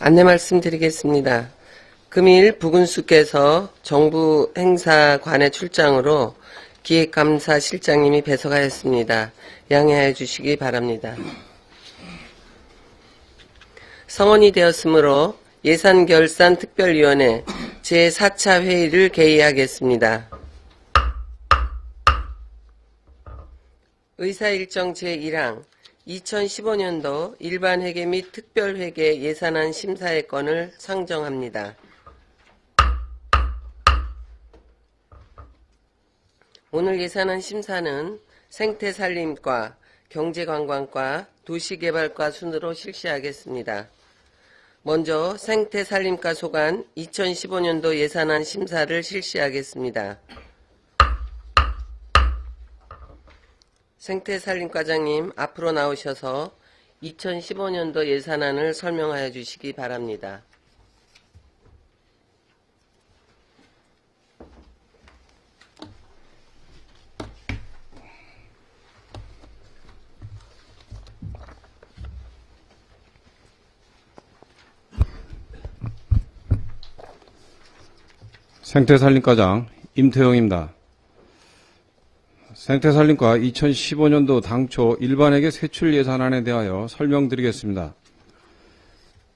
안내 말씀드리겠습니다. 금일 부군수께서 정부 행사관에 출장으로 기획감사실장님이 배석하였습니다. 양해하여 주시기 바랍니다. 성원이 되었으므로 예산결산특별위원회 제4차 회의를 개의하겠습니다. 의사일정 제1항 2015년도 일반회계 및 특별회계 예산안 심사의 건을 상정합니다. 오늘 예산안 심사는 생태산림과 경제관광과 도시개발과 순으로 실시하겠습니다. 먼저 생태산림과 소관 2015년도 예산안 심사를 실시하겠습니다. 생태산림과장님 앞으로 나오셔서 2015년도 예산안을 설명하여 주시기 바랍니다. 생태산림과장 임태영입니다. 생태산림과 2015년도 당초 일반회계 세출 예산안에 대하여 설명드리겠습니다.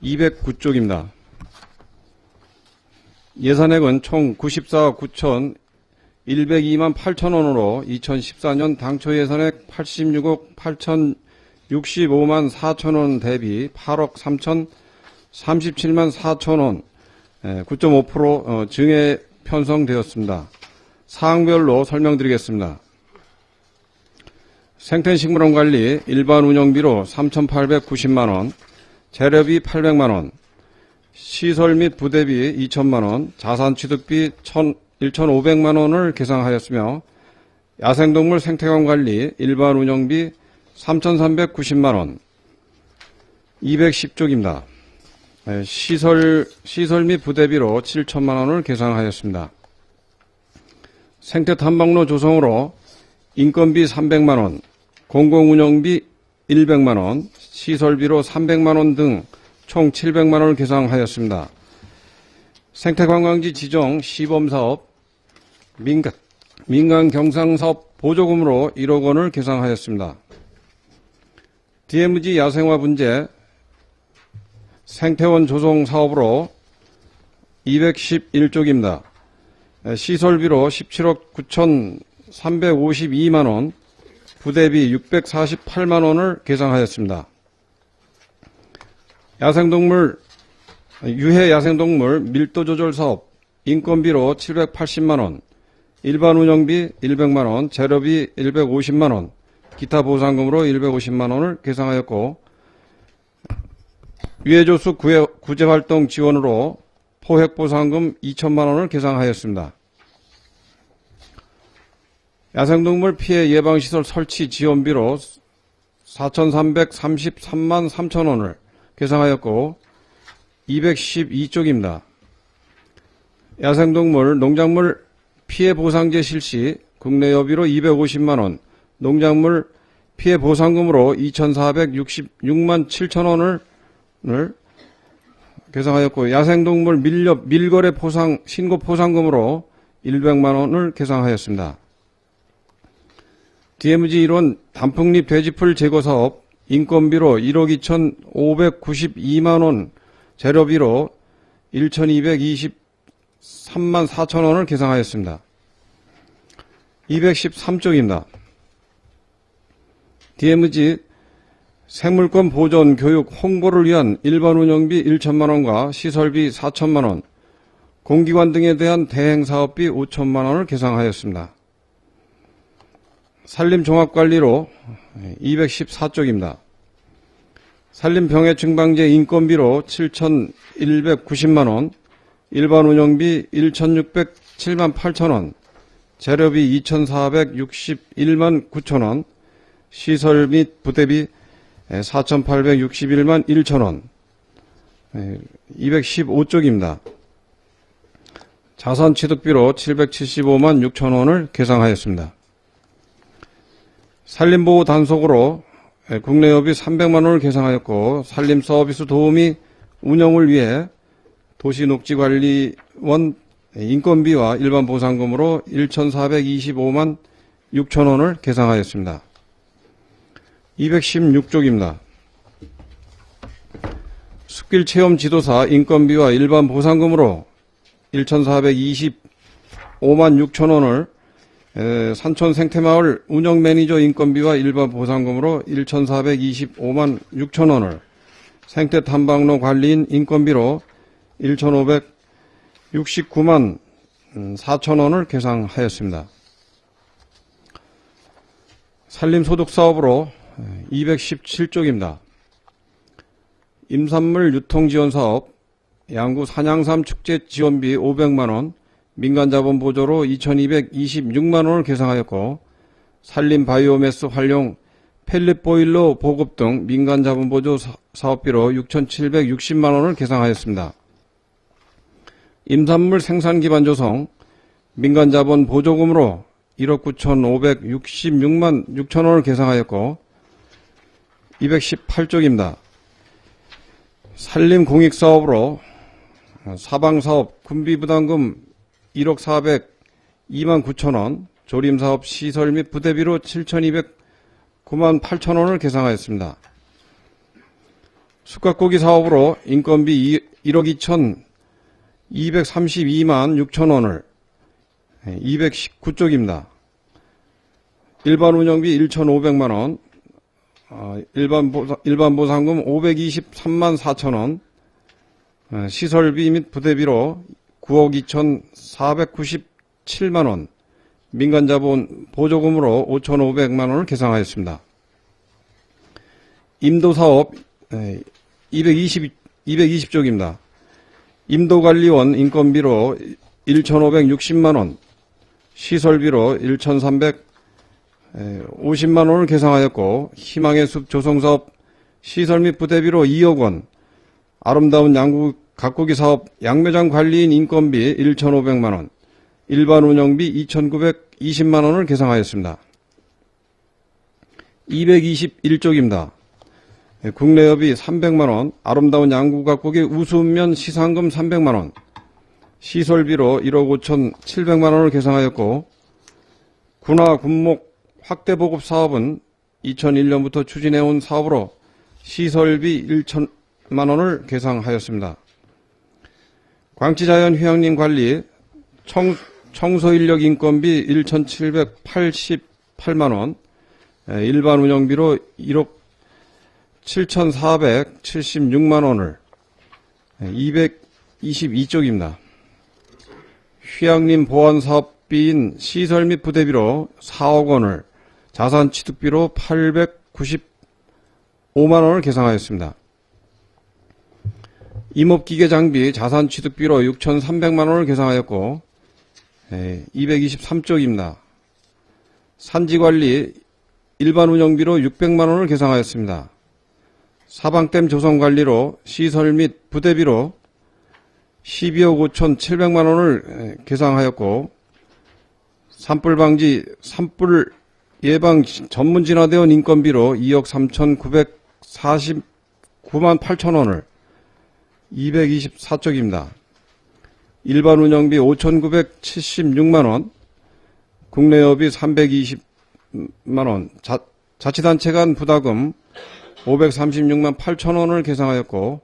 209쪽입니다. 예산액은 총 94억 9,102만 8천원으로 2014년 당초 예산액 86억 8,065만 4천원 대비 8억 3,037만 4천원 9.5% 증액 편성되었습니다. 사항별로 설명드리겠습니다. 생태식물원 관리 일반 운영비로 3,890만원, 재료비 800만원, 시설 및 부대비 2천만원, 자산취득비 1,500만원을 계상하였으며 야생동물 생태관관리 일반 운영비 3,390만원, 210쪽입니다. 시설 및 부대비로 7천만원을 계상하였습니다. 생태탐방로 조성으로 인건비 300만원, 공공운영비 100만원, 시설비로 300만원 등 총 700만원을 계상하였습니다. 생태관광지 지정 시범사업, 민간 경상사업 보조금으로 1억 원을 계상하였습니다. DMZ 야생화 분재 생태원 조성 사업으로 211쪽입니다. 시설비로 17억 9,352만원, 부대비 648만원을 계상하였습니다. 유해 야생동물 밀도 조절 사업 인건비로 780만원, 일반 운영비 100만원, 재료비 150만원, 기타 보상금으로 150만원을 계상하였고, 유해조수 구제활동 지원으로 포획보상금 2천만원을 계상하였습니다. 야생동물 피해 예방시설 설치 지원비로 4,333만 3천원을 계상하였고 212쪽입니다. 야생동물 농작물 피해 보상제 실시 국내 여비로 250만원, 농작물 피해 보상금으로 2,466만 7천원을 계상하였고 야생동물 밀거래 신고 포상금으로 100만원을 계상하였습니다. DMZ 1원 단풍잎 돼지풀 제거 사업 인건비로 1억 2,592만원, 재료비로 1,223만 4천원을 계상하였습니다. 213쪽입니다. DMZ 생물권 보존 교육 홍보를 위한 일반 운영비 1천만원과 시설비 4천만원, 공기관 등에 대한 대행사업비 5천만원을 계상하였습니다. 산림종합관리로 214쪽입니다. 산림병해충 방제 인건비로 7,190만원, 일반 운영비 1,607만 8천원, 재료비 2,461만 9천원, 시설 및 부대비 4,861만 1천원, 215쪽입니다. 자산취득비로 775만 6천원을 계상하였습니다. 산림보호 단속으로 국내 여비 300만원을 계상하였고 산림서비스 도우미 운영을 위해 도시녹지관리원 인건비와 일반 보상금으로 1,425만 6천 원을 계상하였습니다. 216쪽입니다. 숲길 체험 지도사 인건비와 일반 보상금으로 1,425만 6천 원을 산촌 생태마을 운영 매니저 인건비와 일반 보상금으로 1,425만 6천 원을 생태 탐방로 관리인 인건비로 1,569만 4천 원을 계상하였습니다. 산림소득사업으로 217쪽입니다. 임산물 유통지원사업, 양구 산양삼 축제 지원비 500만원, 민간자본 보조로 2,226만원을 계상하였고, 산림 바이오매스 활용, 펠릿보일러 보급 등 민간자본 보조 사업비로 6,760만원을 계상하였습니다. 임산물 생산기반 조성, 민간자본 보조금으로 1억 9,566만 6천원을 계상하였고, 218쪽입니다. 산림공익사업으로 사방사업 군비부담금 1억 402만 9천원, 조림사업 시설 및 부대비로 7,209만 8천원을 계상하였습니다. 숯갓고기 사업으로 인건비 1억 2,232만 6천원을 219쪽입니다. 일반 운영비 1,500만원, 일반 보상금 523만 4천원, 시설비 및 부대비로 9억 2,497만원, 민간자본 보조금으로 5,500만원을 계상하였습니다. 임도사업 220쪽입니다. 임도관리원 인건비로 1,560만원, 시설비로 1,350만원을 계상하였고, 희망의 숲 조성사업 시설 및 부대비로 2억원, 아름다운 양구 가꾸기 사업 양매장 관리인 인건비 1,500만원, 일반 운영비 2,920만원을 계상하였습니다. 221쪽입니다. 국내여비 300만원, 아름다운 양구 가꾸기 우수읍면 시상금 300만원, 시설비로 1억 5,700만원을 계상하였고, 군화 군목 확대 보급 사업은 2001년부터 추진해온 사업으로 시설비 1천만원을 계상하였습니다. 광치자연 휴양림 관리 청소인력 인건비 1,788만원, 일반 운영비로 1억 7,476만원을 222쪽입니다. 휴양림 보안사업비인 시설 및 부대비로 4억 원을, 자산취득비로 895만원을 계상하였습니다. 임업기계 장비 자산취득비로 6,300만원을 계상하였고, 223쪽입니다. 산지관리 일반 운영비로 600만원을 계상하였습니다. 사방댐 조성관리로 시설 및 부대비로 12억 5,700만원을 계상하였고, 산불방지, 산불 예방 전문 진화대원 인건비로 2억 3,949만 8천원을 224쪽입니다. 일반 운영비 5,976만원, 국내여비 320만원, 자치단체 간 부담금 536만 8천원을 계상하였고,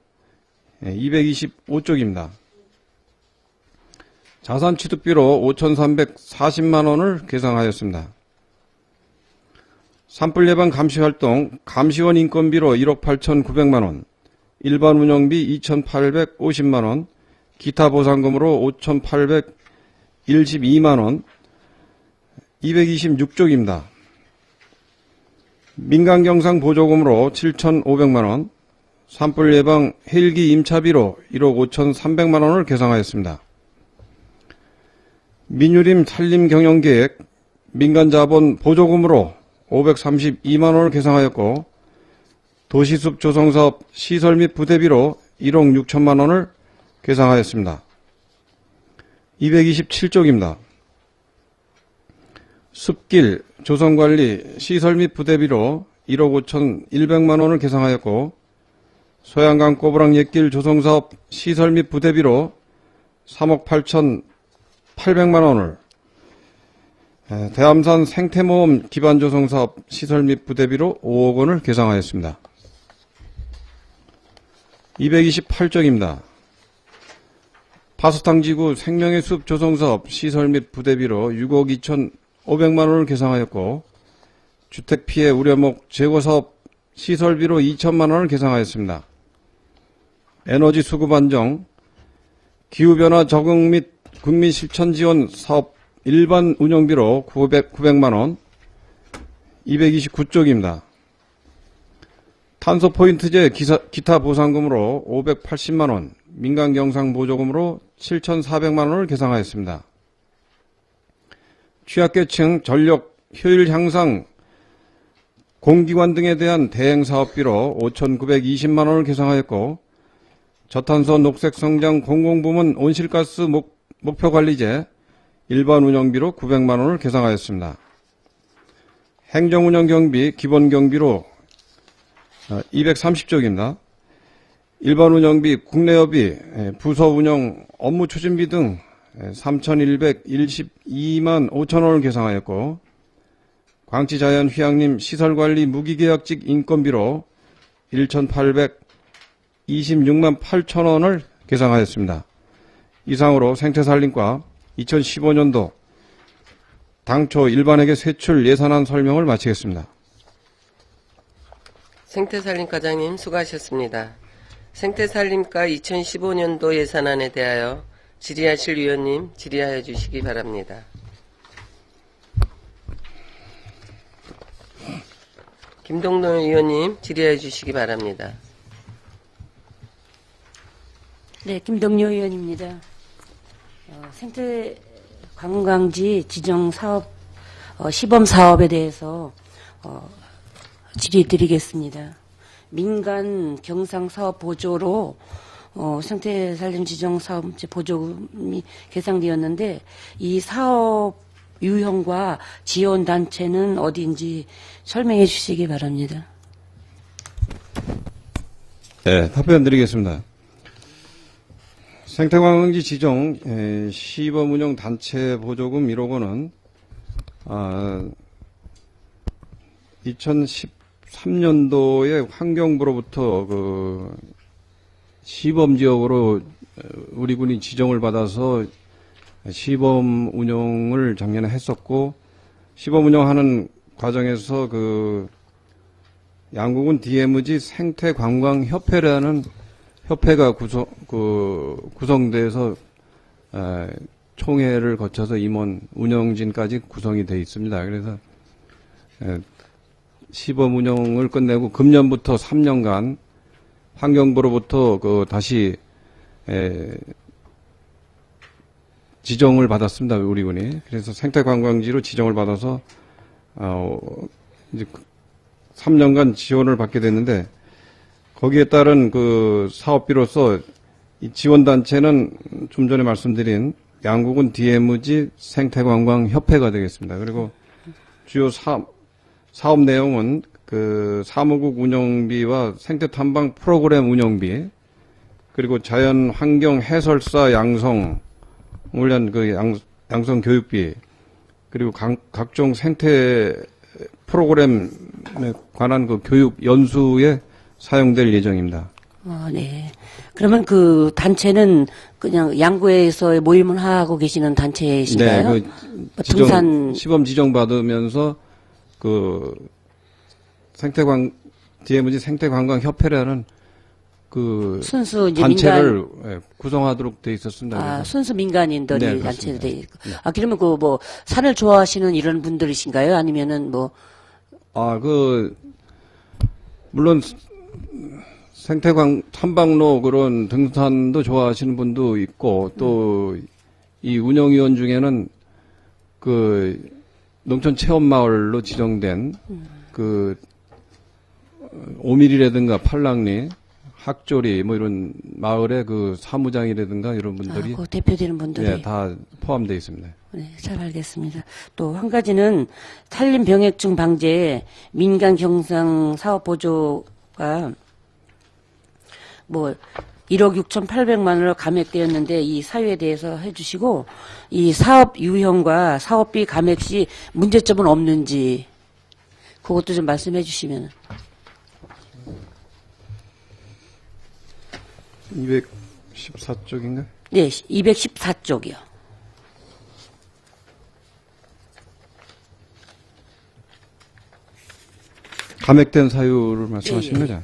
225쪽입니다. 자산취득비로 5,340만원을 계상하였습니다. 산불 예방 감시활동 감시원 인건비로 1억 8,900만원, 일반 운영비 2,850만원, 기타 보상금으로 5,812만원, 226쪽입니다. 민간경상 보조금으로 7,500만원, 산불 예방 헬기 임차비로 1억 5,300만원을 계상하였습니다. 민유림 산림 경영계획 민간자본 보조금으로 532만원을 계상하였고, 도시숲 조성사업 시설 및 부대비로 1억 6천만원을 계상하였습니다. 227쪽입니다. 숲길 조성관리 시설 및 부대비로 1억 5,100만원을 계상하였고, 소양강 꼬부랑 옛길 조성사업 시설 및 부대비로 3억 8,800만 원을, 대암산 생태모험 기반조성사업 시설 및 부대비로 5억 원을 계상하였습니다. 228쪽입니다. 파스탕지구 생명의 숲 조성사업 시설 및 부대비로 6억 2,500만 원을 계상하였고, 주택피해 우려목 제거사업 시설비로 2천만 원을 계상하였습니다. 에너지 수급 안정, 기후변화 적응 및 국민 실천 지원 사업 일반 운영비로 900만 원, 229쪽입니다. 탄소 포인트제 기타 보상금으로 580만 원, 민간 경상 보조금으로 7,400만 원을 계상하였습니다. 취약계층 전력 효율 향상 공기관 등에 대한 대행 사업비로 5,920만 원을 계상하였고, 저탄소 녹색성장 공공부문 온실가스 목표관리제 일반 운영비로 900만 원을 계상하였습니다. 행정운영경비 기본경비로 230쪽입니다. 일반 운영비, 국내여비, 부서운영, 업무추진비 등 3,112만 5천 원을 계상하였고, 광치자연 휴양림 시설관리 무기계약직 인건비로 1,826만 8천 원을 계상하였습니다. 이상으로 생태산림과 2015년도 당초 일반회계 세출 예산안 설명을 마치겠습니다. 생태산림과장님 수고하셨습니다. 생태산림과 2015년도 예산안에 대하여 질의하실 위원님 질의하여 주시기 바랍니다. 김동동 의원님 질의해 주시기 바랍니다. 네, 김동료 의원입니다. 생태 관광지 지정 사업 시범 사업에 대해서 질의 드리겠습니다. 민간 경상 사업 보조로 생태 산림 지정 사업 보조금이 계상되었는데 이 사업 유형과 지원 단체는 어디인지 설명해 주시기 바랍니다. 네, 답변 드리겠습니다. 생태관광지 지정 시범운영 단체 보조금 1억 원은 2013년도에 환경부로부터 그 시범지역으로 우리 군이 지정을 받아서 시범 운영을 작년에 했었고, 시범 운영하는 과정에서 그 양구군 DMZ 생태관광협회라는 협회가 구성돼서 총회를 거쳐서 임원 운영진까지 구성이 되어 있습니다. 그래서 시범 운영을 끝내고 금년부터 3년간 환경부로부터 다시 지정을 받았습니다. 우리 군이. 그래서 생태관광지로 지정을 받아서 이제 3년간 지원을 받게 됐는데, 거기에 따른 그 사업비로서 이 지원단체는 좀 전에 말씀드린 양구군 DMZ 생태관광협회가 되겠습니다. 그리고 주요 사업 내용은 그 사무국 운영비와 생태탐방 프로그램 운영비, 그리고 자연환경 해설사 양성 훈련 양성 교육비, 그리고 각종 생태 프로그램에 관한 그 교육 연수에 사용될 예정입니다. 네. 그러면 그 단체는 그냥 양구에서 모임을 하고 계시는 단체이신가요? 네, 등산 시범 지정 받으면서 그 DMZ 생태관광협회라는 그 순수 이제 단체를 구성하도록 돼 있었습니다. 순수 민간인들이 네, 단체로 돼 있고. 네. 그러면 그 뭐 산을 좋아하시는 이런 분들이신가요? 아니면은 뭐? 물론 탐방로 그런 등산도 좋아하시는 분도 있고, 또 이 운영위원 중에는 그 농촌 체험마을로 지정된 그 오밀이라든가 팔랑리, 학조리 뭐 이런 마을의 그 사무장이라든가 이런 분들이 그 대표되는 분들이 네, 다 포함되어 있습니다. 네, 잘 알겠습니다. 또 한 가지는 산림 병해충 방제 민간 경상 사업 보조가 뭐 1억 6,800만 원으로 감액되었는데 이 사유에 대해서 해주시고 이 사업 유형과 사업비 감액 시 문제점은 없는지 그것도 좀 말씀해 주시면. 214쪽인가? 네, 214쪽이요. 감액된 사유를 말씀하시는 예, 예. 거죠?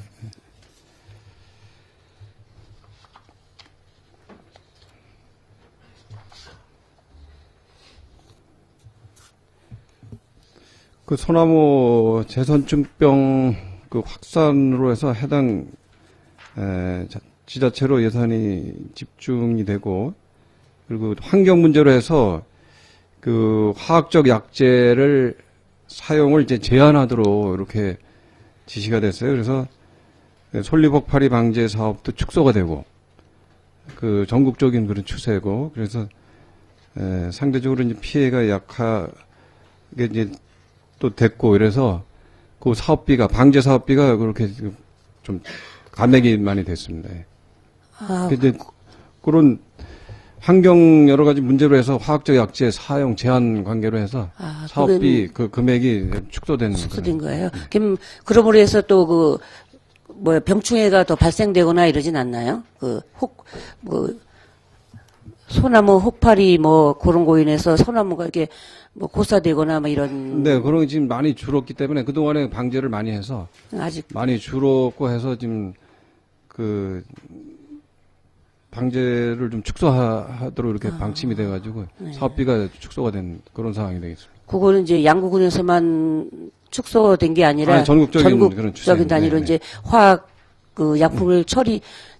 그 소나무 재선증병 그 확산으로 해서 해당 지자체로 예산이 집중이 되고, 그리고 환경 문제로 해서 그 화학적 약재를 사용을 이제 제한하도록 이렇게 지시가 됐어요. 그래서 솔리폭발이 방제 사업도 축소가 되고, 그 전국적인 그런 추세고, 그래서 상대적으로 이제 피해가 약하게 이제 또 됐고, 이래서 그 사업비가 방제 사업비가 그렇게 좀 감액이 많이 됐습니다. 아, 이제 그런 환경 여러 가지 문제로 해서 화학적 약재 사용 제한 관계로 해서 아, 사업비 그 금액이 축소된 축소된 거예요. 그럼 그러므로 해서 또 그 뭐야 병충해가 더 발생되거나 이러진 않나요? 소나무 혹파리 뭐 그런 거 인해서 소나무가 이렇게 뭐 고사되거나 뭐 이런. 네, 그런 게 지금 많이 줄었기 때문에 그동안에 방제를 많이 해서 아직 많이 줄었고 해서 지금 그 방제를 좀 축소하도록 이렇게 방침이 돼가지고 사업비가 축소가 된 그런 상황이 되겠습니다. 그거는 이제 양구군에서만 축소된 게 아니라 아니, 전국적인 그런 추세입니다. 단위로 네, 이제 화학 그 약품을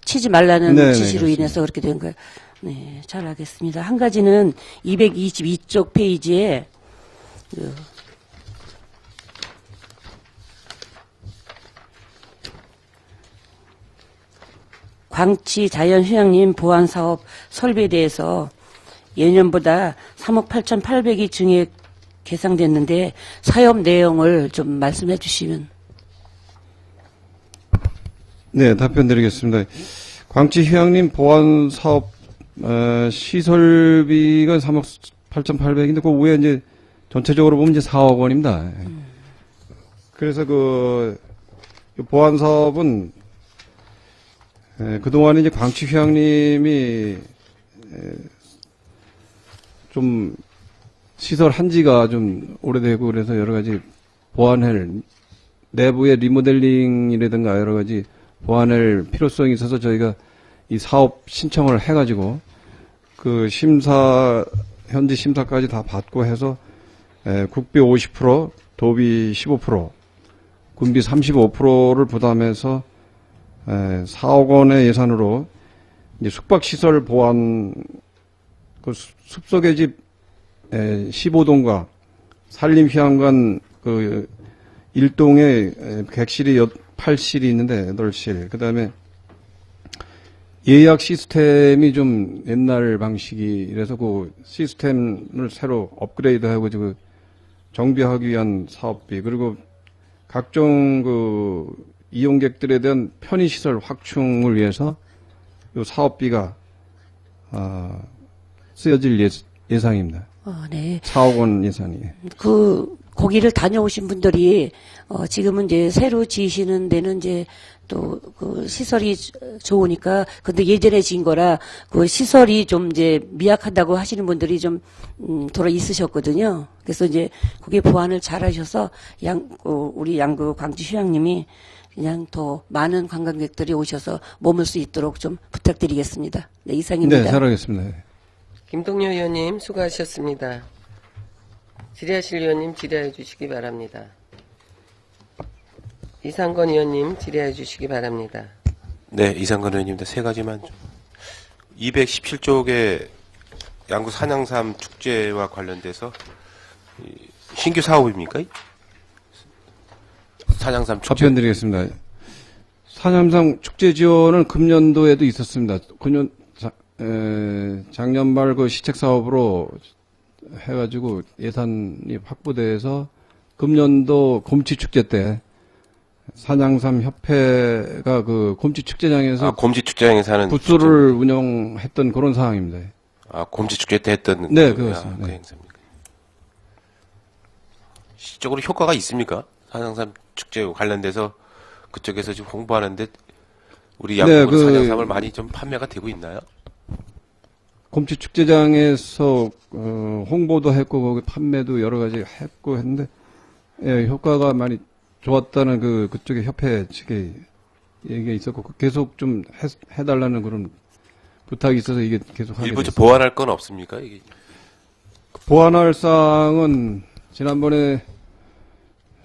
치지 말라는 네, 네, 지시로 그렇습니다. 인해서 그렇게 된 거예요. 네, 잘 알겠습니다. 한 가지는 222쪽 페이지에 그 광치 자연휴양림 보안사업 설비에 대해서 예년보다 3억 8,800이 증액 계상됐는데 사업 내용을 좀 말씀해 주시면. 네, 답변 드리겠습니다. 광치 휴양림 보안 사업 시설비가 3억 8,800인데 그 위에 이제 전체적으로 보면 이제 4억 원입니다. 그래서 그 보안 사업은 그동안에 이제 광치 휴양림이 좀 시설 한지가 좀 오래되고 그래서 여러 가지 보완할 내부의 리모델링이라든가 여러 가지 보완할 필요성이 있어서 저희가 이 사업 신청을 해가지고 그 현지 심사까지 다 받고 해서 국비 50%, 도비 15%, 군비 35%를 부담해서 4억 원의 예산으로 이제 숙박시설 보완, 그 숲속의 집 15동과 산림휴양관 그 1동에 객실이 8실이 있는데 8실. 그 다음에 예약 시스템이 좀 옛날 방식이라서 그 시스템을 새로 업그레이드하고 지금 정비하기 위한 사업비, 그리고 각종 그 이용객들에 대한 편의시설 확충을 위해서 이 사업비가 쓰여질 예상입니다. 네. 4억 원 예산이. 거기를 다녀오신 분들이, 지금은 이제 새로 지으시는 데는 이제 또 그 시설이 좋으니까, 근데 예전에 지은 거라 그 시설이 좀 이제 미약하다고 하시는 분들이 좀, 돌아 있으셨거든요. 그래서 이제 그게 보완을 잘 하셔서 우리 양구 광주 휴양림이 그냥 더 많은 관광객들이 오셔서 머물 수 있도록 좀 부탁드리겠습니다. 네, 이상입니다. 네, 잘하겠습니다. 김동료 의원님 수고하셨습니다. 질의하실 의원님 질의해 주시기 바랍니다. 이상건 의원님 질의해 주시기 바랍니다. 네, 이상건 의원님들 세 가지만 좀. 217쪽에 양구 산양삼 축제와 관련돼서 신규 사업입니까? 산양삼 축제. 답변 드리겠습니다. 산양삼 축제 지원은 금년도에도 있었습니다. 작년 말 그 시책 사업으로 해가지고 예산이 확보돼서 금년도 곰치 축제 때 산양삼 협회가 그 곰치 축제장에서 곰지 축제장에서 하는 부스를 운영했던 그런 상황입니다. 곰지 축제 때 했던 네, 그렇습니다. 그 네. 행사입니까? 실적으로 효과가 있습니까? 산양삼 축제 관련돼서 그쪽에서 지금 홍보하는데 우리 양국으로 산양삼을 많이 좀 판매가 되고 있나요? 곰치 축제장에서 홍보도 했고 거기 판매도 여러 가지 했고 했는데 예, 효과가 많이 좋았다는 그쪽에 협회 측에 얘기가 있었고 계속 좀 해달라는 그런 부탁이 있어서 이게 계속 하게 일부 좀 됐습니다. 보완할 건 없습니까? 이게 보완할 사항은 지난번에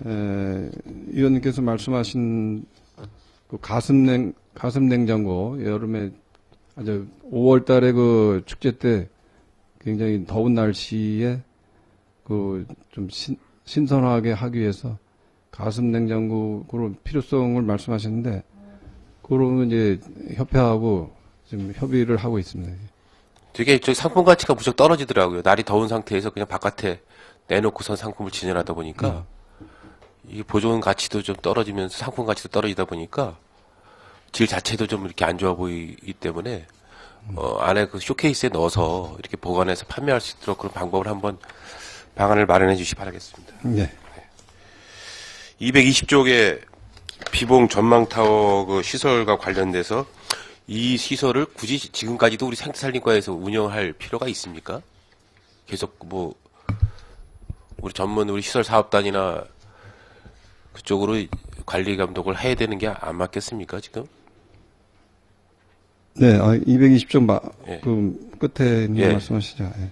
의원님께서 말씀하신 그 가슴 냉장고 여름에 아주 5월 달에 그 축제 때 굉장히 더운 날씨에 그 좀 신선하게 하기 위해서 가슴 냉장고 그런 필요성을 말씀하셨는데 그런 이제 협회하고 지금 협의를 하고 있습니다. 되게 저 상품 가치가 무척 떨어지더라고요. 날이 더운 상태에서 그냥 바깥에 내놓고선 상품을 진열하다 보니까 이게 보존 가치도 좀 떨어지면서 상품 가치도 떨어지다 보니까 질 자체도 좀 이렇게 안 좋아 보이기 때문에 안에 그 쇼케이스에 넣어서 이렇게 보관해서 판매할 수 있도록 그런 방법을 한번 방안을 마련해 주시 기 바라겠습니다. 네. 220쪽의 비봉 전망타워 그 시설과 관련돼서 이 시설을 굳이 지금까지도 우리 생태산림과에서 운영할 필요가 있습니까? 계속 뭐 우리 시설 사업단이나 그쪽으로 관리 감독을 해야 되는 게 안 맞겠습니까, 지금? 네, 220쪽 예. 그 끝에 있는 예. 말씀하시죠. 예.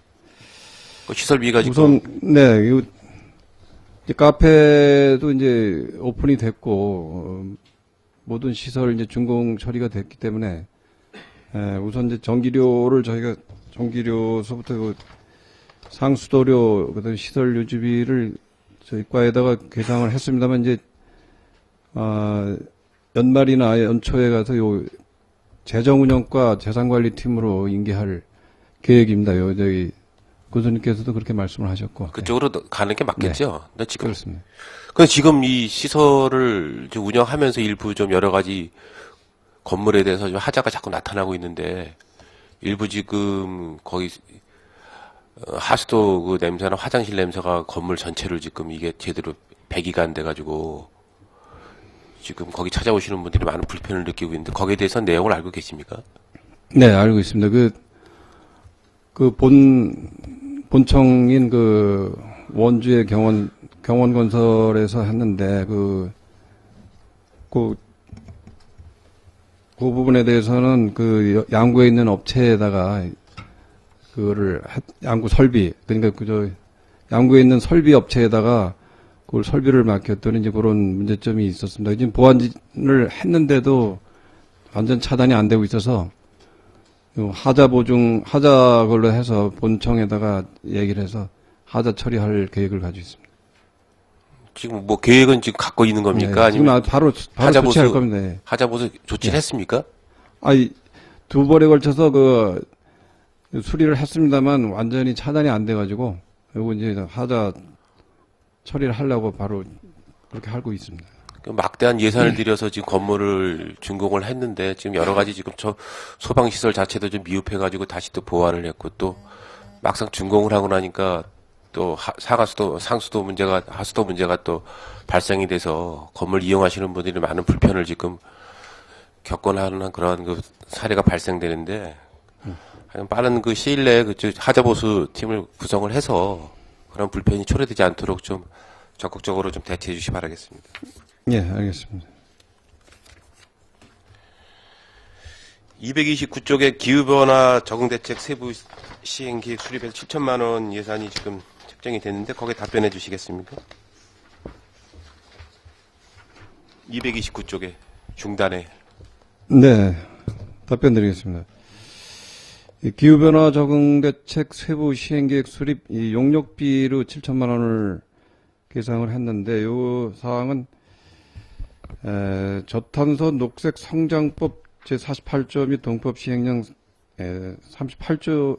그 시설비가 지금 우선 네, 이제 카페도 이제 오픈이 됐고 모든 시설 이제 준공 처리가 됐기 때문에 우선 이제 전기료를 저희가 전기료서부터 그 상수도료 그다음 시설 유지비를 저희 과에다가 계상을 했습니다만 이제 연말이나 연초에 가서 요 재정운영과 재산관리팀으로 인계할 계획입니다. 저희 교수님께서도 그렇게 말씀을 하셨고. 그쪽으로 가는 게 맞겠죠? 근데 지금 그렇습니다. 근데 지금 이 시설을 좀 운영하면서 일부 좀 여러 가지 건물에 대해서 좀 하자가 자꾸 나타나고 있는데 일부 지금 거기 하수도 그 냄새나 화장실 냄새가 건물 전체를 지금 이게 제대로 배기가 안 돼가지고 지금 거기 찾아오시는 분들이 많은 불편을 느끼고 있는데 거기에 대해서 내용을 알고 계십니까? 네, 알고 있습니다. 본청인 원주의 경원건설에서 했는데 그 부분에 대해서는 양구에 있는 업체에다가 양구 설비, 그러니까 양구에 있는 설비 업체에다가 그걸 설비를 맡겼더니 이제 그런 문제점이 있었습니다. 지금 보완을 했는데도 완전 차단이 안 되고 있어서 하자 걸로 해서 본청에다가 얘기를 해서 하자 처리할 계획을 가지고 있습니다. 지금 뭐 계획은 지금 갖고 있는 겁니까? 네, 아니면 지금 바로 조치할 겁니다. 네. 하자보수 조치를 했습니까? 두 번에 걸쳐서 수리를 했습니다만 완전히 차단이 안 돼가지고 요거 이제 하자 처리를 하려고 바로 그렇게 하고 있습니다. 그 막대한 예산을 들여서 지금 건물을 준공을 했는데 지금 여러 가지 지금 소방 시설 자체도 좀 미흡해가지고 다시 또 보완을 했고 또 막상 준공을 하고 나니까 또 상수도 문제가 하수도 문제가 또 발생이 돼서 건물 이용하시는 분들이 많은 불편을 지금 겪곤 하는 그런 그 사례가 발생되는데 빠른 그 시일 내에 하자보수 팀을 구성을 해서 그런 불편이 초래되지 않도록 좀 적극적으로 좀 대처해 주시 기 바라겠습니다. 예, 알겠습니다. 229쪽의 기후변화 적응대책 세부 시행기획 수립에서 7천만 원 예산이 지금 책정이 됐는데 거기에 답변해 주시겠습니까? 229쪽에 중단에. 네, 답변 드리겠습니다. 기후변화 적응대책 세부 시행계획 수립 용역비로 7천만 원을 계상을 했는데 이 사항은 저탄소 녹색 성장법 제48조 및 동법 시행령 38조에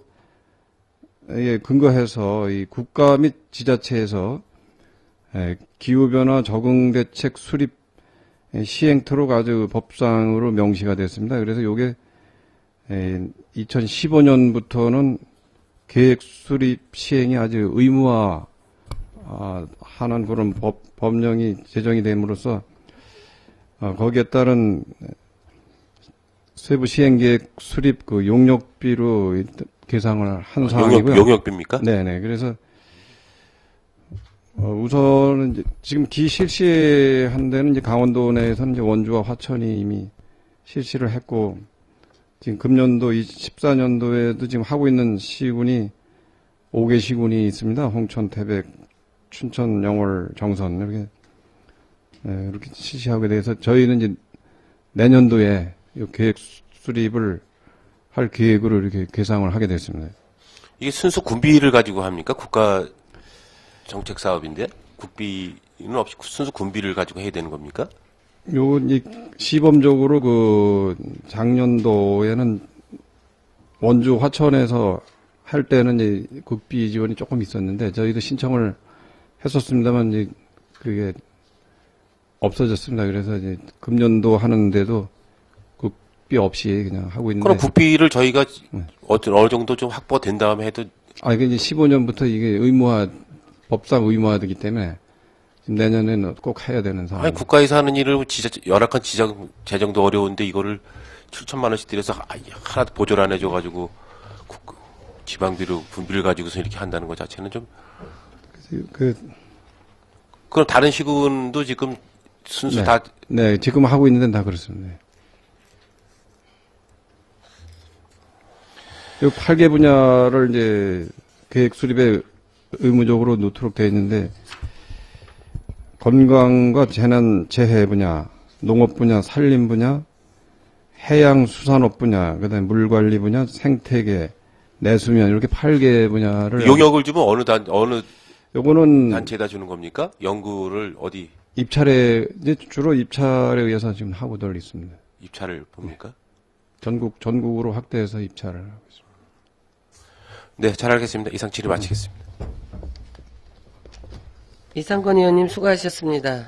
근거해서 이 국가 및 지자체에서 기후변화 적응대책 수립 시행토록 아주 법상으로 명시가 됐습니다. 그래서 요게 2015년부터는 계획 수립 시행이 아주 의무화 하는 그런 법령이 제정이 됨으로써 거기에 따른 세부 시행계획 수립 그 용역비로 계상을 한 상황이고요. 용역비입니까? 네네. 그래서 우선은 이제 지금 기실시한 데는 이제 강원도 내에서는 이제 원주와 화천이 이미 실시를 했고, 지금 금년도 14년도에도 지금 하고 있는 시군이 5개 시군이 있습니다. 홍천, 태백, 춘천, 영월, 정선 이렇게 실시하게 돼서 저희는 이제 내년도에 이 계획 수립을 할 계획으로 이렇게 계상을 하게 됐습니다. 이게 순수 군비를 가지고 합니까? 국가 정책 사업인데 국비는 없이 순수 군비를 가지고 해야 되는 겁니까? 이 시범적으로 그 작년도에는 원주 화천에서 할 때는 이제 국비 지원이 조금 있었는데 저희도 신청을 했었습니다만 이제 그게 없어졌습니다. 그래서 이제 금년도 하는데도 국비 없이 그냥 하고 있는데. 그럼 국비를 저희가 어느 정도 좀 확보된 다음에 해도. 이게 이제 15년부터 이게 법상 의무화되기 때문에 지금 내년에는 꼭 해야 되는 상황. 아니, 국가에서 하는 일을 열악한 재정도 어려운데 이거를 7천만 원씩 들여서 하나도 보조를 안 해줘가지고 지방비로 분비를 가지고서 이렇게 한다는 것 자체는 좀. 그럼 다른 시군도 지금 순수 네. 다. 네, 지금 하고 있는 데는 다 그렇습니다. 이 8개 분야를 이제 계획 수립에 의무적으로 넣도록 되어 있는데, 건강과 재해 분야, 농업 분야, 산림 분야, 해양수산업 분야, 그다음에 물관리 분야, 생태계, 내수면 이렇게 8개 분야를. 용역을 주면 어느 요거는 단체에다 주는 겁니까? 연구를 어디? 입찰에 이제 주로 입찰에 의해서 지금 하고들 있습니다. 입찰을 봅니까? 전국으로 확대해서 입찰을 하고 있습니다. 네, 잘 알겠습니다. 이상 질의 마치겠습니다. 이상권 의원님 수고하셨습니다.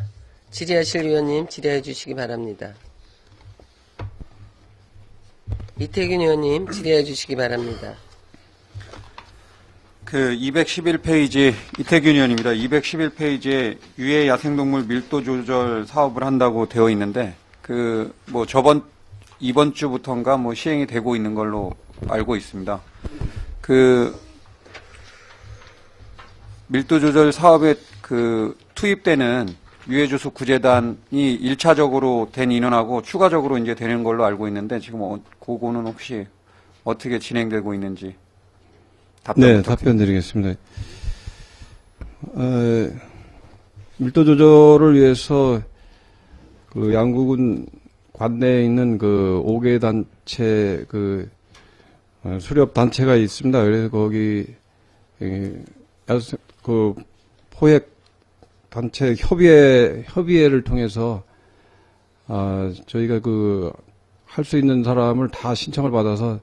질의하실 의원님 질의해 주시기 바랍니다. 이태균 의원님 질의해 주시기 바랍니다. 211페이지 이태균 의원입니다. 211페이지에 유해 야생동물 밀도 조절 사업을 한다고 되어 있는데 이번 주부터인가 시행이 되고 있는 걸로 알고 있습니다. 밀도 조절 사업에 투입되는 유해주수 구제단이 1차적으로 된 인원하고 추가적으로 이제 되는 걸로 알고 있는데 지금 그거는 혹시 어떻게 진행되고 있는지 네, 답변 드리겠습니다. 밀도 조절을 위해서 양구군 관내에 있는 5개 단체 수렵 단체가 있습니다. 그래서 거기 포획 단체 협의회를 통해서 저희가 할 수 있는 사람을 다 신청을 받아서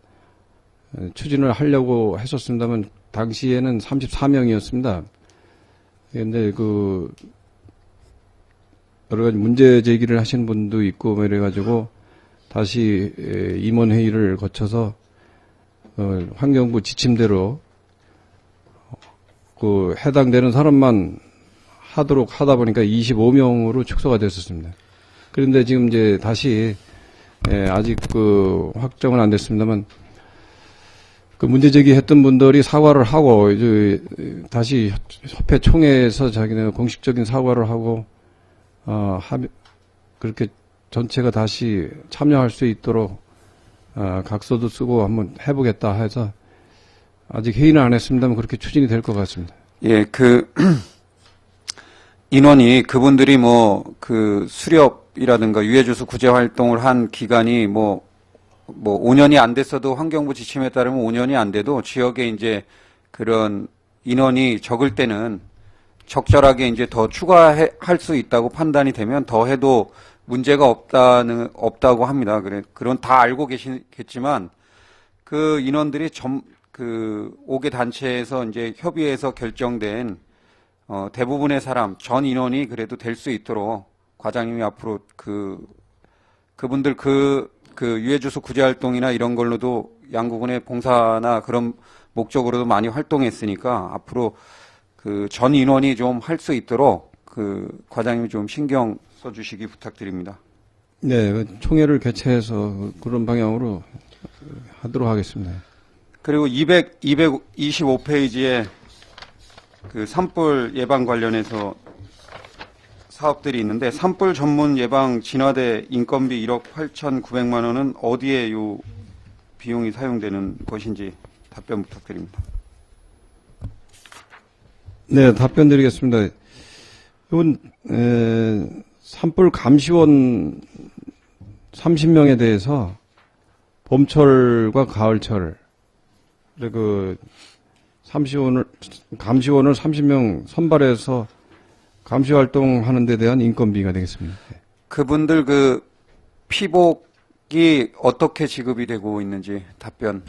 추진을 하려고 했었습니다만 당시에는 34명이었습니다. 그런데 여러 가지 문제 제기를 하신 분도 있고 이래가지고 다시 임원 회의를 거쳐서 환경부 지침대로 해당되는 사람만 하도록 하다 보니까 25명으로 축소가 됐었습니다. 그런데 지금 이제 다시 아직 확정은 안 됐습니다만 문제 제기했던 분들이 사과를 하고 이제 다시 협회 총회에서 자기네 공식적인 사과를 하고 그렇게 전체가 다시 참여할 수 있도록 각서도 쓰고 한번 해보겠다 해서 아직 회의는 안 했습니다만 그렇게 추진이 될 것 같습니다. 예, 인원이 그분들이 수렵이라든가 유해주수 구제 활동을 한 기간이 5년이 안 됐어도 환경부 지침에 따르면 5년이 안 돼도 지역에 이제 그런 인원이 적을 때는 적절하게 이제 더 추가할 수 있다고 판단이 되면 더 해도 문제가 없다고 합니다. 그런 다 알고 계시겠지만 그 인원들이 5개 단체에서 이제 협의해서 결정된 대부분의 전 인원이 그래도 될 수 있도록 과장님이 앞으로 그분들 유해주소 구제 활동이나 이런 걸로도 양구군의 봉사나 그런 목적으로도 많이 활동했으니까 앞으로 전 인원이 좀 할 수 있도록 과장님이 좀 신경 써주시기 부탁드립니다. 네, 총회를 개최해서 그런 방향으로 하도록 하겠습니다. 그리고 225페이지에 산불 예방 관련해서 사업들이 있는데 산불 전문 예방 진화대 인건비 1억 8,900만 원은 어디에 요 비용이 사용되는 것인지 답변 부탁드립니다. 네, 답변 드리겠습니다. 이건 산불 감시원 30명에 대해서 봄철과 가을철 감시원을 30명 선발해서 감시 활동하는 데 대한 인건비가 되겠습니다. 그분들 피복이 어떻게 지급이 되고 있는지 답변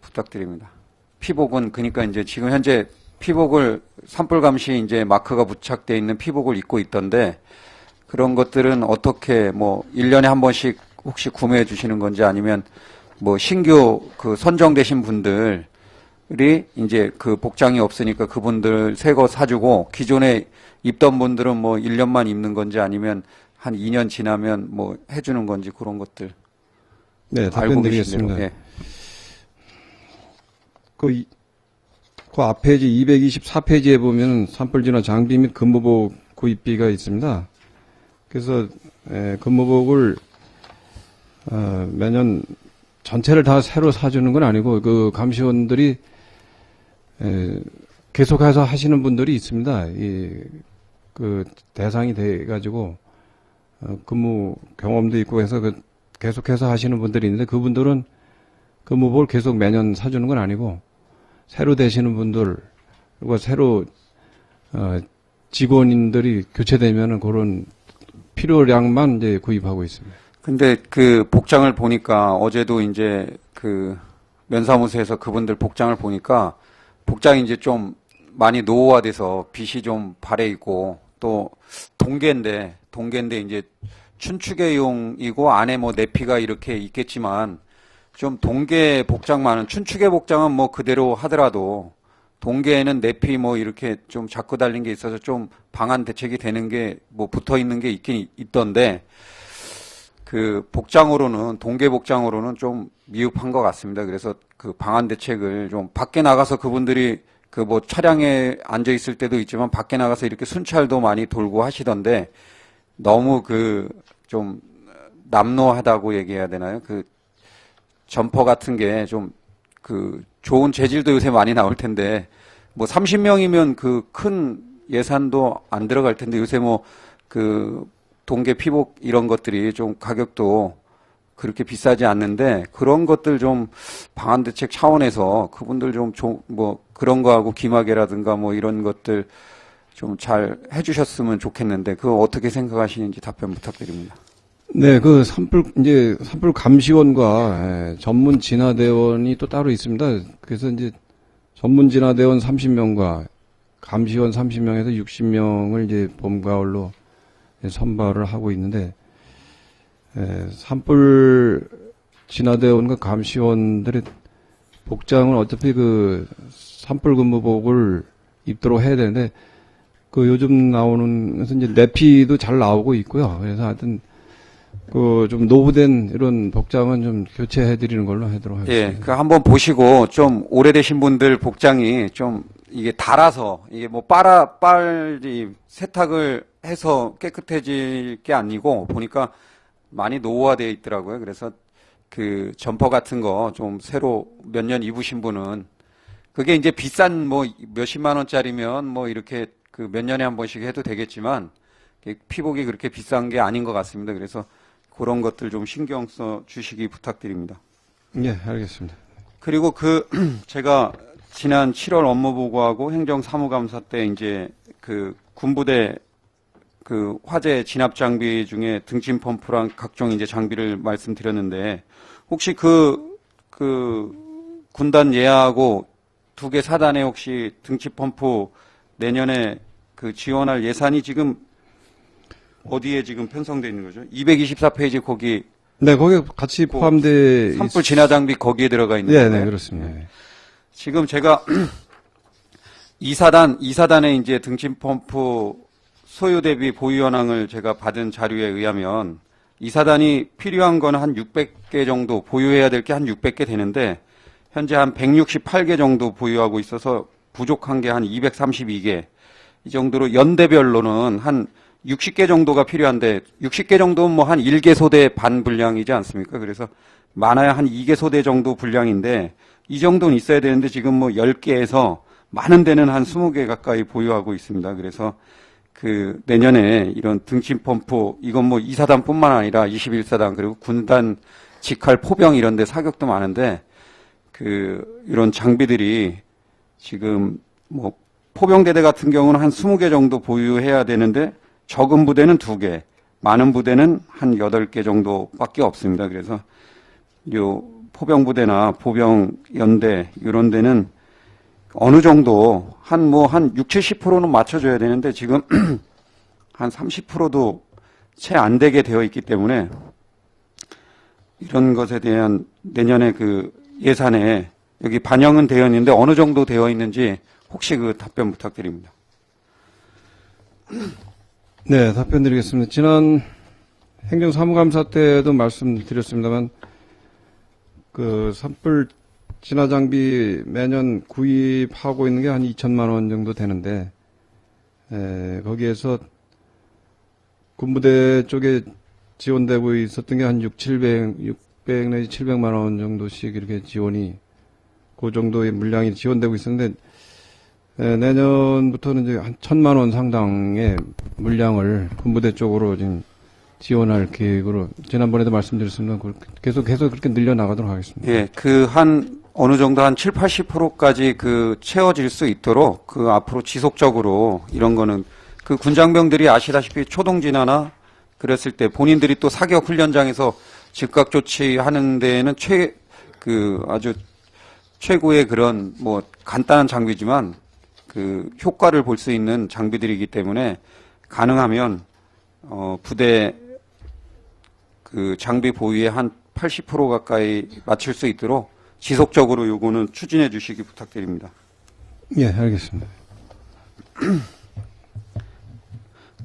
부탁드립니다. 피복은 그러니까 이제 지금 현재 피복을 산불 감시 이제 마크가 부착되어 있는 피복을 입고 있던데 그런 것들은 어떻게 1년에 한 번씩 혹시 구매해 주시는 건지 아니면 신규 선정되신 분들이 이제 복장이 없으니까 그분들 새 거 사주고 기존에 입던 분들은 1년만 입는 건지 아니면 한 2년 지나면 해주는 건지 그런 것들. 네, 답변 드리겠습니다. 예. 그 앞에 224페이지에 보면 산불 진화 장비 및 근무복 구입비가 있습니다. 그래서 근무복을 매년 전체를 다 새로 사주는 건 아니고 그 감시원들이 계속해서 하시는 분들이 있습니다. 대상이 돼가지고 근무 경험도 있고 해서 계속해서 하시는 분들이 있는데 그분들은 근무복을 계속 매년 사주는 건 아니고 새로 되시는 분들 그리고 새로 직원인들이 교체되면은 그런 필요량만 이제 구입하고 있습니다. 근데 복장을 보니까 어제도 이제 면사무소에서 그분들 복장을 보니까 복장이 이제 좀 많이 노후화돼서 빛이 좀 발해 있고 또 동계인데 이제 춘추계용이고 안에 내피가 이렇게 있겠지만 좀 동계 복장만은 춘추계 복장은 그대로 하더라도 동계에는 내피 이렇게 좀 자꾸 달린 게 있어서 좀 방한 대책이 되는 게 붙어 있는 게 있긴 있던데 동계 복장으로는 좀 미흡한 것 같습니다. 그래서 방한 대책을 좀 밖에 나가서 그분들이 차량에 앉아 있을 때도 있지만 밖에 나가서 이렇게 순찰도 많이 돌고 하시던데 너무 좀 남노하다고 얘기해야 되나요? 점퍼 같은 게 좀 좋은 재질도 요새 많이 나올 텐데 30명이면 큰 예산도 안 들어갈 텐데 요새 동계 피복 이런 것들이 좀 가격도 그렇게 비싸지 않는데 그런 것들 좀 방한 대책 차원에서 그분들 좀 그런 거하고 기마개라든가 이런 것들 좀 잘 해주셨으면 좋겠는데 그거 어떻게 생각하시는지 답변 부탁드립니다. 네, 산불 감시원과 전문 진화대원이 또 따로 있습니다. 그래서 이제 전문 진화대원 30명과 감시원 30명에서 60명을 이제 봄, 가을로 선발을 하고 있는데, 산불 진화대원과 감시원들의 복장은 어차피 산불 근무복을 입도록 해야 되는데, 요즘 나오는, 그래서 이제 내피도 잘 나오고 있고요. 그래서 하여튼, 좀 노후된 이런 복장은 좀 교체해 드리는 걸로 하도록 하겠습니다. 예, 한번 보시고 좀 오래되신 분들 복장이 좀 이게 달아서 이게 빨리 세탁을 해서 깨끗해질 게 아니고 보니까 많이 노후화되어 있더라고요. 그래서 점퍼 같은 거 좀 새로 몇 년 입으신 분은 그게 이제 비싼 몇십만 원짜리면 이렇게 몇 년에 한 번씩 해도 되겠지만 피복이 그렇게 비싼 게 아닌 것 같습니다. 그래서 그런 것들 좀 신경 써 주시기 부탁드립니다. 예, 알겠습니다. 그리고 제가 지난 7월 업무보고하고 행정사무감사 때 이제 군부대 화재 진압 장비 중에 등짐 펌프랑 각종 이제 장비를 말씀드렸는데 혹시 군단 예하고 2개 사단에 혹시 등짐 펌프 내년에 지원할 예산이 지금 어디에 지금 편성되어 있는 거죠? 224페이지 거기 네, 거기에 같이 포함돼 산불 진화 장비 거기에 들어가 있는 네, 거예요? 네, 그렇습니다. 네. 지금 제가 2사단에 이제 등진 펌프 소유 대비 보유 현황을 제가 받은 자료에 의하면 2사단이 필요한 거는 한 600개 정도 보유해야 될 게 한 600개 되는데 현재 한 168개 정도 보유하고 있어서 부족한 게 한 232개. 이 정도로 연대별로는 한 60개 정도가 필요한데 60개 정도면 뭐 한 1개소대 반 분량이지 않습니까? 그래서 많아야 한 2개소대 정도 분량인데 이 정도는 있어야 되는데 지금 뭐 10개에서 많은 데는 한 20개 가까이 보유하고 있습니다. 그래서 그 내년에 이런 등심 펌프 이건 뭐 2사단뿐만 아니라 21사단 그리고 군단 직할 포병 이런 데 사격도 많은데 그 이런 장비들이 지금 뭐 포병대대 같은 경우는 한 20개 정도 보유해야 되는데 적은 부대는 2개, 많은 부대는 한 8개 정도밖에 없습니다. 그래서 요 포병부대나 포병연대 이런 데는 어느 정도 한 6, 70%는 맞춰줘야 되는데 지금 한 30%도 채 안 되게 되어 있기 때문에 이런 것에 대한 내년에 그 예산에 여기 반영은 되어 있는데 어느 정도 되어 있는지 혹시 그 답변 부탁드립니다. 네, 답변 드리겠습니다. 지난 행정사무감사 때도 말씀드렸습니다만, 그 산불 진화 장비 매년 구입하고 있는 게 한 2천만 원 정도 되는데, 거기에서 군부대 쪽에 지원되고 있었던 게 한 600 내지 700만 원 정도씩 이렇게 지원이, 그 정도의 물량이 지원되고 있었는데, 내년부터는 이제 한 1,000만 원 상당의 물량을 군부대 쪽으로 지금 지원할 계획으로 지난번에도 말씀드렸습니다. 계속 그렇게 늘려나가도록 하겠습니다. 예, 그 한 어느 정도 한 7, 80%까지 그 채워질 수 있도록 그 앞으로 지속적으로 이런 거는 그 군장병들이 아시다시피 초동 진화나 그랬을 때 본인들이 또 사격 훈련장에서 즉각 조치하는 데에는 아주 최고의 그런 뭐 간단한 장비지만 그 효과를 볼 수 있는 장비들이기 때문에 가능하면 부대 그 장비 보유의 한 80% 가까이 맞출 수 있도록 지속적으로 요거는 추진해 주시기 부탁드립니다. 예, 알겠습니다.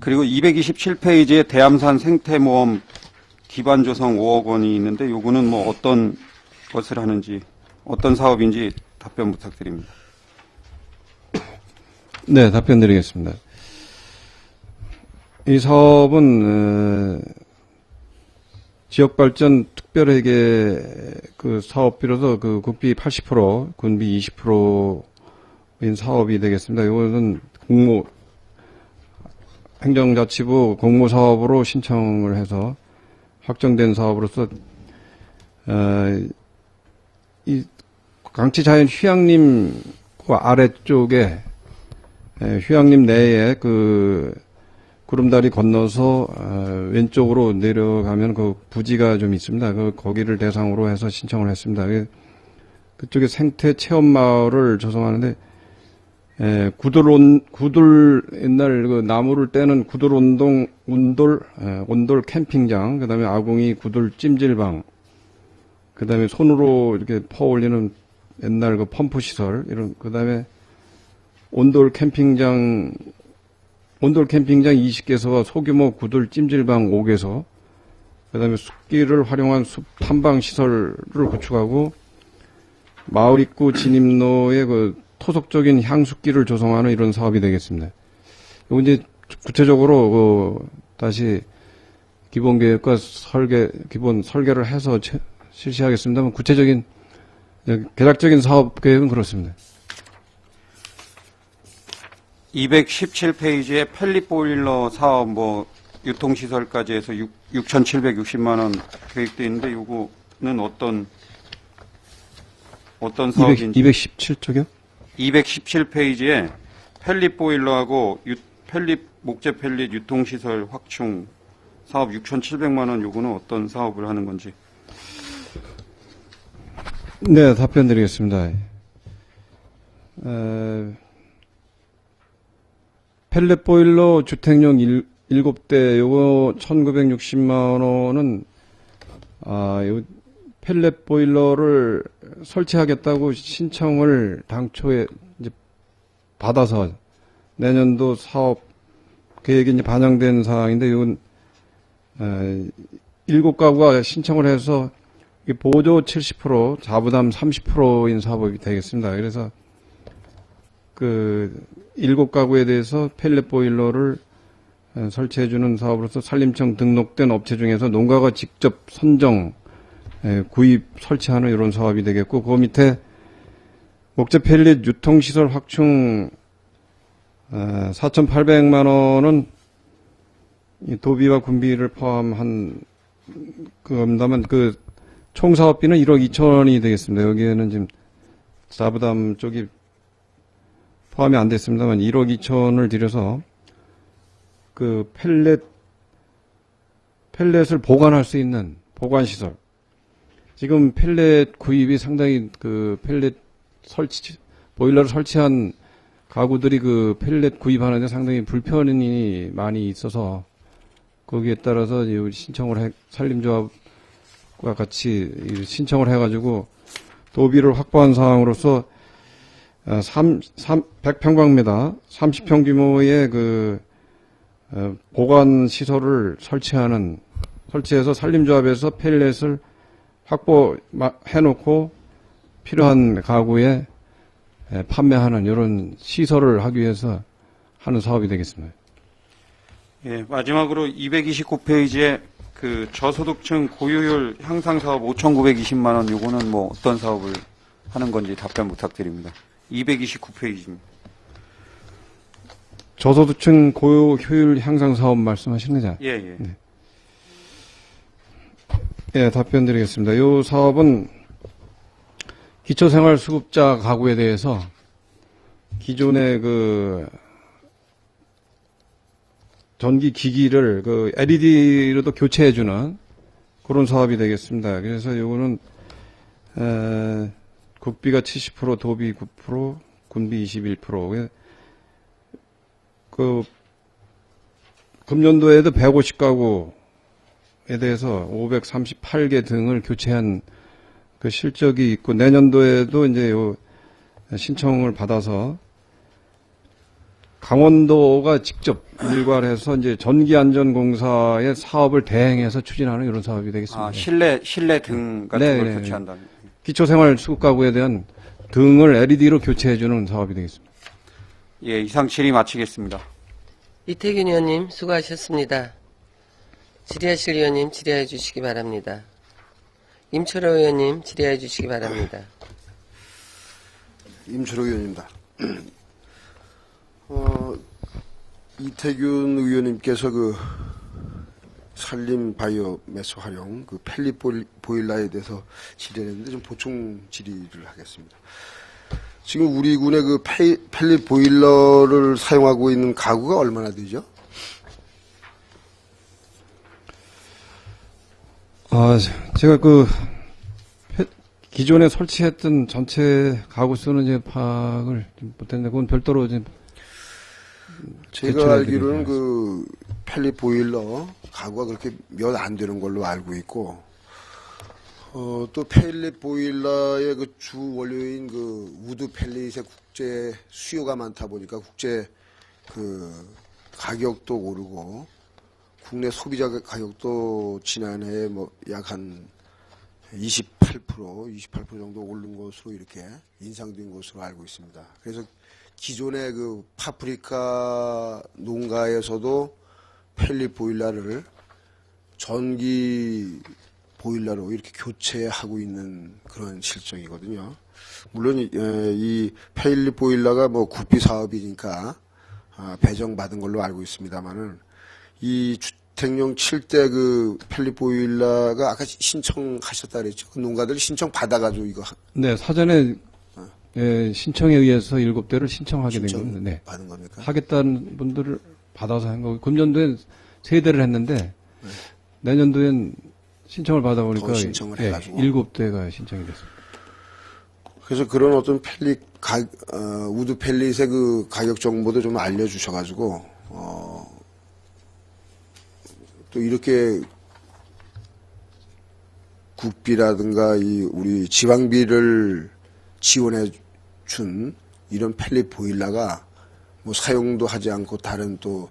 그리고 227페이지에 대암산 생태모험 기반 조성 5억 원이 있는데 요거는 뭐 어떤 것을 하는지 어떤 사업인지 답변 부탁드립니다. 네, 답변 드리겠습니다. 이 사업은 지역발전 특별회계 그 사업비로서 그 국비 80%, 군비 20%인 사업이 되겠습니다. 이거는 행정자치부 공모사업으로 신청을 해서 확정된 사업으로서 이 강치자연 휴양림 그 아래쪽에 휴양림 내에 그 구름다리 건너서 왼쪽으로 내려가면 그 부지가 좀 있습니다. 거기를 대상으로 해서 신청을 했습니다. 그쪽에 생태 체험 마을을 조성하는데 구들 옛날 그 나무를 떼는 구들 온돌 캠핑장, 그다음에 아궁이 구들 찜질방, 그다음에 손으로 이렇게 퍼 올리는 옛날 그 펌프 시설 이런, 그다음에 온돌 캠핑장 20개소와 소규모 구들 찜질방 5개소, 그다음에 숲길을 활용한 숲 탐방 시설을 구축하고 마을 입구 진입로에 그 토속적인 향수길을 조성하는 이런 사업이 되겠습니다. 이거 이제 구체적으로 다시 기본 계획과 기본 설계를 해서 실시하겠습니다만 구체적인 개략적인 사업 계획은 그렇습니다. 217페이지에 펠릿보일러 사업 뭐 유통시설까지 해서 6,760만 원 계획되어 있는데 요거는 어떤 사업인지 217쪽이요? 217페이지에 펠릿보일러하고 목재 펠릿 유통시설 확충 사업 6,700만 원 요거는 어떤 사업을 하는 건지. 네, 답변 드리겠습니다. 펠렛 보일러 주택용 7대 요거 1960만 원은 요 펠렛 보일러를 설치하겠다고 신청을 당초에 이제 받아서 내년도 사업 계획이 이제 반영된 사항인데 이건 7가구가 신청을 해서 보조 70%, 자부담 30%인 사업이 되겠습니다. 그래서 그 7가구에 대해서 펠렛 보일러를 설치해주는 사업으로서 산림청 등록된 업체 중에서 농가가 직접 선정, 구입, 설치하는 이런 사업이 되겠고, 그 밑에 목재 펠릿 유통시설 확충 4,800만 원은 도비와 군비를 포함한 겁니다만 그 총사업비는 1억 2천이 되겠습니다. 여기에는 지금 자부담 쪽이 포함이 안 됐습니다만 1억 2천을 들여서 그 펠렛을 보관할 수 있는 보관시설. 지금 펠렛 구입이 상당히 그 펠렛 보일러를 설치한 가구들이 그 펠렛 구입하는데 상당히 불편이 많이 있어서 거기에 따라서 우리 산림조합과 같이 신청을 해가지고 도비를 확보한 사항으로서 100평방미터 30평 규모의 그 보관 시설을 설치해서 산림조합에서 펠렛을 확보해놓고 필요한 가구에 판매하는 이런 시설을 하기 위해서 하는 사업이 되겠습니다. 예, 마지막으로 229페이지에 그 저소득층 고유율 향상 사업 5,920만 원 요거는 뭐 어떤 사업을 하는 건지 답변 부탁드립니다. 229페이지입니다. 저소득층 고유 효율 향상 사업 말씀하시는 거죠? 예, 예. 네. 예, 답변 드리겠습니다. 이 사업은 기초생활수급자 가구에 대해서 기존의 그 전기 기기를 그 LED로도 교체해주는 그런 사업이 되겠습니다. 그래서 요거는 국비가 70%, 도비 9%, 군비 21%. 그 금년도에도 150가구에 대해서 538개 등을 교체한 그 실적이 있고 내년도에도 이제 요 신청을 받아서 강원도가 직접 일괄해서 이제 전기안전공사의 사업을 대행해서 추진하는 이런 사업이 되겠습니다. 아, 실내 등 같은 네, 걸 네, 교체한다는. 기초생활 수급 가구에 대한 등을 LED로 교체해주는 사업이 되겠습니다. 예, 이상 질의 마치겠습니다. 이태균 의원님 수고하셨습니다. 질의하실 의원님 질의해 주시기 바랍니다. 임철호 의원님 질의해 주시기 바랍니다. 임철호 의원입니다. 이태균 의원님께서 그 산림 바이오매스 활용 그 펠릿 보일러에 대해서 질의했는데 좀 보충 질의를 하겠습니다. 지금 우리 군의 그 펠릿 보일러를 사용하고 있는 가구가 얼마나 되죠? 제가 그 기존에 설치했던 전체 가구 수는 이제 파악을 못했는데 그건 별도로 이제 제가 알기로는 그 펠릿 보일러 가구가 그렇게 몇 안 되는 걸로 알고 있고, 또 펠릿 보일러의 그 주 원료인 그 우드 펠릿의 국제 수요가 많다 보니까 국제 그 가격도 오르고, 국내 소비자 가격도 지난해 뭐 약 한 28% 정도 오른 것으로 이렇게 인상된 것으로 알고 있습니다. 그래서 기존의 그 파프리카 농가에서도 펠릿 보일러를 전기 보일러로 이렇게 교체하고 있는 그런 실정이거든요. 물론 이 펠릿 보일러가 뭐 국비 사업이니까 배정받은 걸로 알고 있습니다만은 이 주택용 7대 그 펠릿 보일러가 아까 신청하셨다 그랬죠. 그 농가들이 신청 받아가지고 이거. 네, 사전에 신청에 의해서 7대를 신청하게 된 겁니다. 네. 받은 겁니까? 하겠다는 분들을 받아서 한 거고, 금년도엔 3대를 했는데, 내년도엔 신청을 받아보니까, 더 신청을 해가지고. 7대가 신청이 됐습니다. 그래서 그런 어떤 우드 펠릿의 그 가격 정보도 좀 알려주셔가지고, 또 이렇게 국비라든가 우리 지방비를 지원해 준 이런 펠릿 보일러가 뭐 사용도 하지 않고 다른 또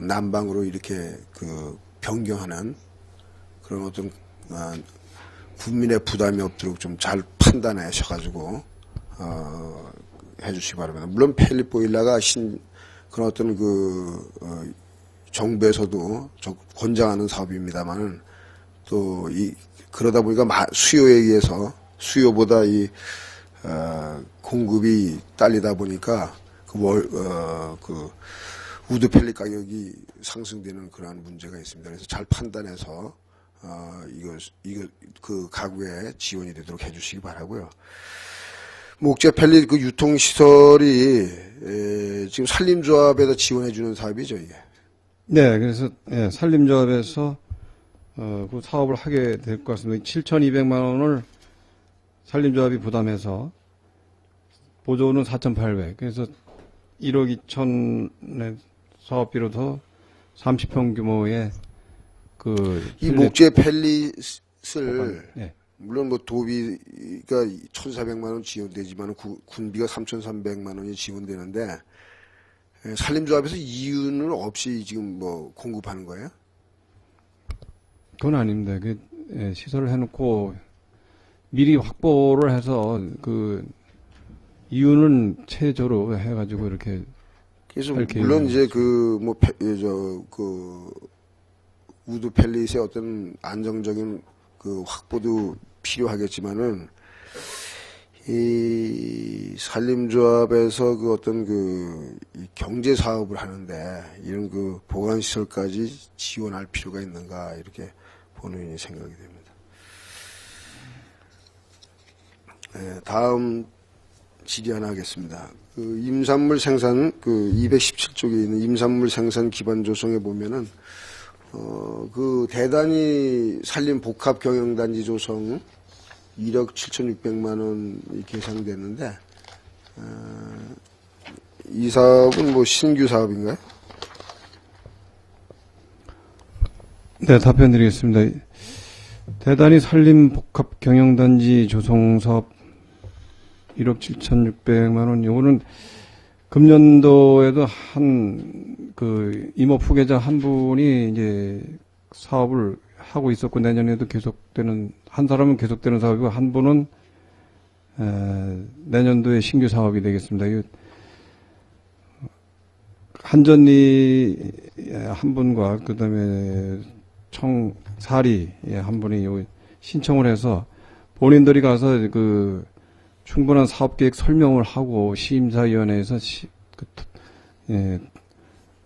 난방으로 이렇게 그 변경하는 그런 어떤 국민의 부담이 없도록 좀 잘 판단하셔가지고 해주시기 바랍니다. 물론 펠릿 보일러가 그런 어떤 정부에서도 권장하는 사업입니다만은 또 그러다 보니까 수요에 의해서 수요보다 공급이 딸리다 보니까 우드 펠릿 가격이 상승되는 그러한 문제가 있습니다. 그래서 잘 판단해서 그 가구에 지원이 되도록 해주시기 바라고요. 목재 펠릿 그 유통 시설이 지금 산림조합에다 지원해주는 사업이죠, 이게. 네, 그래서 산림조합에서 그 사업을 하게 될 것 같습니다. 7,200만 원을 산림조합이 부담해서 보조는 4,800. 그래서 1억 2천의 사업비로서 30평 규모의 이 목재 펠릿을 네. 물론 뭐 도비가 1,400만 원 지원되지만 군비가 3,300만 원이 지원되는데 산림조합에서 이유는 없이 지금 뭐 공급하는 거예요? 그건 아닙니다. 시설을 해놓고 미리 확보를 해서 이유는 최저로 해가지고 이렇게. 그래서 물론 이제 우드 펠릿의 어떤 안정적인 확보도 필요하겠지만은 이 산림조합에서 이 경제 사업을 하는데 이런 보관 시설까지 지원할 필요가 있는가 이렇게 보는 생각이 됩니다. 네, 다음 질의 하나 하겠습니다. 임산물 생산 217쪽에 있는 임산물 생산 기반 조성에 보면은 대단히 산림 복합 경영단지 조성 1억 7,600만 원이 계상됐는데 이 사업은 뭐 신규 사업인가요? 네, 답변 드리겠습니다. 대단히 산림 복합 경영단지 조성 사업 1억 7,600만 원. 요거는 금년도에도 임업 후계자 한 분이 이제 사업을 하고 있었고, 내년에도 한 사람은 계속되는 사업이고, 한 분은, 내년도에 신규 사업이 되겠습니다. 한전리 한 분과, 그 다음에 청사리 한 분이 신청을 해서 본인들이 가서 충분한 사업계획 설명을 하고 시임사위원회에서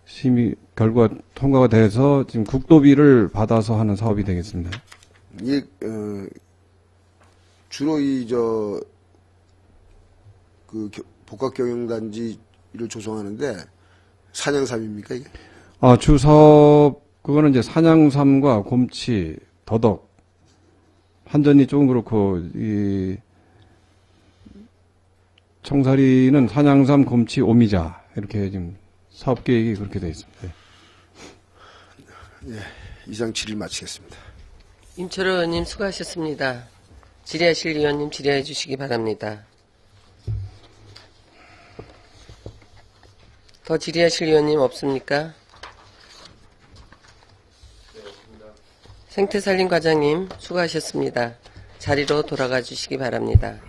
심의 결과 통과가 돼서 지금 국도비를 받아서 하는 사업이 되겠습니다. 이게 주로 복합경영단지를 조성하는데 산양삼입니까 이게? 주사업 그거는 이제 산양삼과 곰치, 더덕, 한전이 조금 그렇고 이 청사리는 산양삼, 곰치, 오미자 이렇게 지금 사업 계획이 그렇게 되어 있습니다. 예, 이상 질의 마치겠습니다. 임철호 의원님 수고하셨습니다. 질의하실 의원님 질의해 주시기 바랍니다. 더 질의하실 의원님 없습니까? 생태산림과장님 수고하셨습니다. 자리로 돌아가 주시기 바랍니다.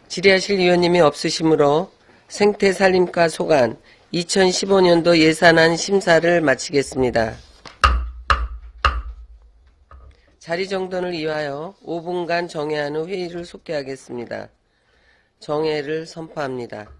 질의하실 의원님이 없으시므로 생태산림과 소관 2015년도 예산안 심사를 마치겠습니다. 자리 정돈을 위하여 5분간 정회한 후 회의를 속개하겠습니다. 정회를 선포합니다.